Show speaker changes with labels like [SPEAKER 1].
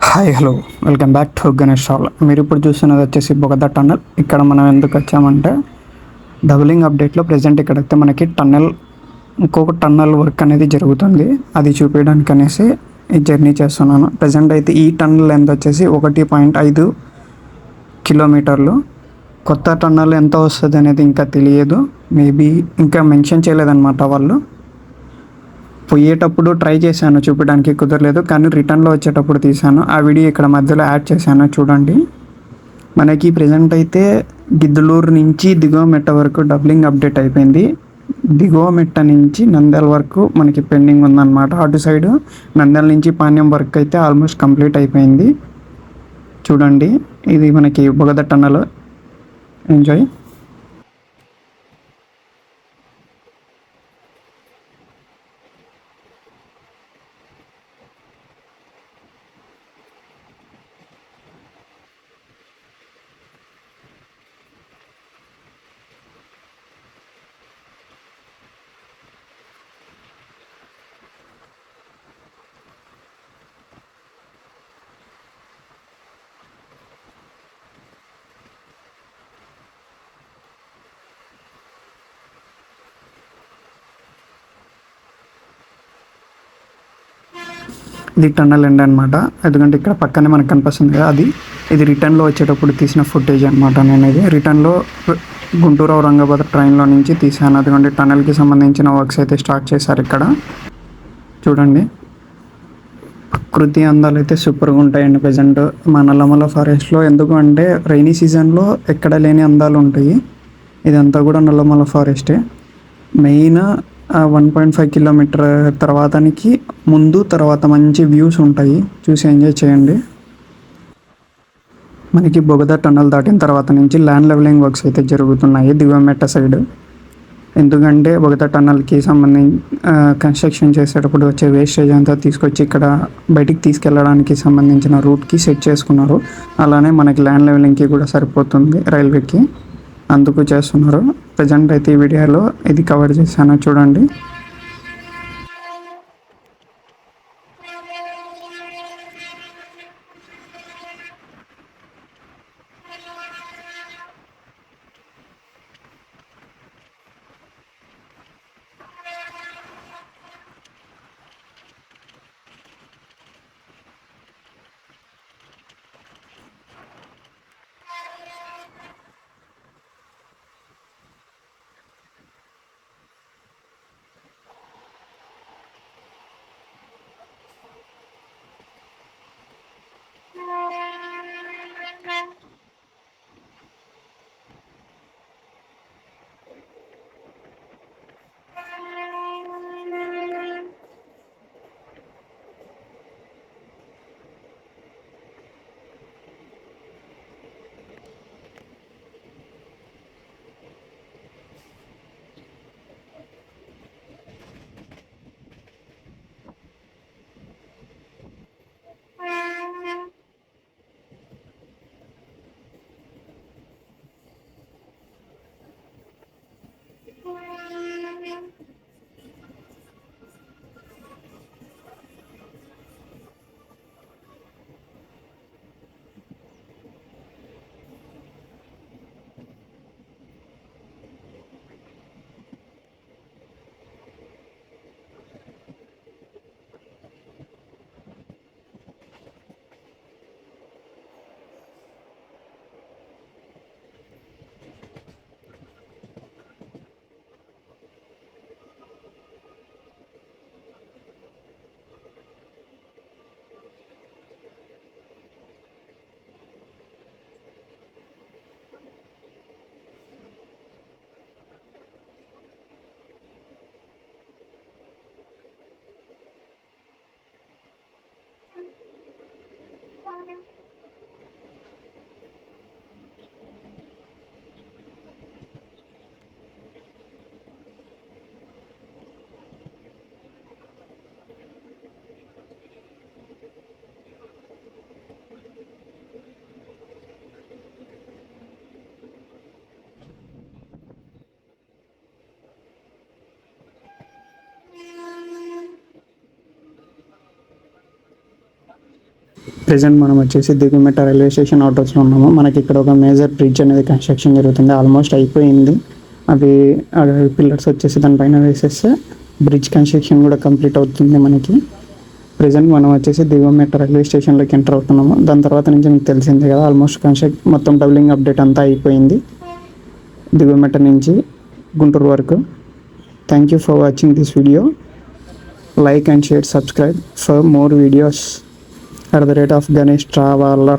[SPEAKER 1] Hi hello welcome back to Ganesh షాల్. మీరు ఇప్పుడు చూస్తున్నది వచ్చేసి బొగదా టన్నల్. ఇక్కడ మనం ఎందుకు వచ్చామంటే డబులింగ్ అప్డేట్లో ప్రజెంట్ ఇక్కడైతే మనకి టన్నల్ ఇంకొక టన్నల్ వర్క్ అనేది జరుగుతుంది. అది చూపించడానికి అనేసి ఈ జర్నీ చేస్తున్నాను. ప్రజెంట్ అయితే ఈ టన్నల్ లెంత్ వచ్చేసి 1.5 కిలోమీటర్లు. కొత్త టన్నల్ ఎంత వస్తుంది అనేది ఇంకా తెలియదు. మేబీ ఇంకా మెన్షన్ చేయలేదన్నమాట వాళ్ళు. పోయేటప్పుడు ట్రై చేశాను, చూపించడానికి కుదరలేదు, కానీ రిటర్న్లో వచ్చేటప్పుడు తీశాను. ఆ వీడియో ఇక్కడ మధ్యలో యాడ్ చేశాను, చూడండి. మనకి ప్రజెంట్ అయితే గిద్దలూరు నుంచి దిగువ మెట్ట వరకు డబ్లింగ్ అప్డేట్ అయిపోయింది. దిగువ మెట్ట నుంచి నంద్యాల వరకు మనకి పెండింగ్ ఉందన్నమాట. అటు సైడ్ నంద్యాల నుంచి పాణ్యం వర్క్ అయితే ఆల్మోస్ట్ కంప్లీట్ అయిపోయింది. చూడండి, ఇది మనకి బొగద టన్నల్. ఎంజాయ్. ఇది టన్నల్ ఎండ్ అనమాట. ఎందుకంటే ఇక్కడ పక్కనే మనకు కనిపిస్తుంది కదా, ఇది రిటర్న్లో వచ్చేటప్పుడు తీసిన ఫుటేజ్ అనమాట. నేను ఇది రిటర్న్లో గుంటూరు ఔరంగాబాద్ ట్రైన్లో నుంచి తీసాను. ఎందుకంటే టన్నల్కి సంబంధించిన వర్క్స్ అయితే స్టార్ట్ చేశారు ఇక్కడ. చూడండి, ప్రకృతి అందాలు అయితే సూపర్గా ఉంటాయండి ప్రజెంట్ మా నల్లమల ఫారెస్ట్లో. ఎందుకు అంటే రైనీ సీజన్లో ఎక్కడ లేని అందాలు ఉంటాయి. ఇదంతా కూడా నల్లమల ఫారెస్టే. మెయిన్ 1.5 కిలోమీటర్ తర్వాతనికి ముందు తర్వాత మంచి వ్యూస్ ఉంటాయి, చూసి ఎంజాయ్ చేయండి. మనకి బొగదా టన్నల్ దాటిన తర్వాత నుంచి ల్యాండ్ లెవెలింగ్ వర్క్స్ అయితే జరుగుతున్నాయి దిగువమెట్ట సైడ్. ఎందుకంటే బొగదా టన్నల్కి సంబంధించి కన్స్ట్రక్షన్ చేసేటప్పుడు వచ్చే వేస్టేజ్ అంతా తీసుకొచ్చి ఇక్కడ బయటికి తీసుకెళ్ళడానికి సంబంధించిన రూట్కి సెట్ చేసుకున్నారు. అలానే మనకి ల్యాండ్ లెవెలింగ్కి కూడా సరిపోతుంది రైల్వేకి, అందుకు చేస్తున్నారు. ప్రజెంట్ అయితే ఈ వీడియోలో ఇది కవర్ చేశాను, చూడండి. ప్రజెంట్ మనం వచ్చేసి దిగుమెట్ట రైల్వే స్టేషన్ అవుటర్స్లో ఉన్నాము. మనకి ఇక్కడ ఒక మేజర్ బ్రిడ్జ్ అనేది కన్స్ట్రక్షన్ జరుగుతుంది. ఆల్మోస్ట్ అయిపోయింది. అవి పిల్లర్స్ వచ్చేసి దానిపైన వేసేస్తే బ్రిడ్జ్ కన్స్ట్రక్షన్ కూడా కంప్లీట్ అవుతుంది. మనకి ప్రజెంట్ మనం వచ్చేసి దిగుమెట్ట రైల్వే స్టేషన్లోకి ఎంటర్ అవుతున్నాము. దాని తర్వాత నుంచి మీకు తెలిసిందే కదా, ఆల్మోస్ట్ మొత్తం డబులింగ్ అప్డేట్ అంతా అయిపోయింది దిగుమెట్ట నుంచి గుంటూరు వరకు. Thank you for watching this video. Like and share, subscribe for more videos at the rate of Ganesh Traveler.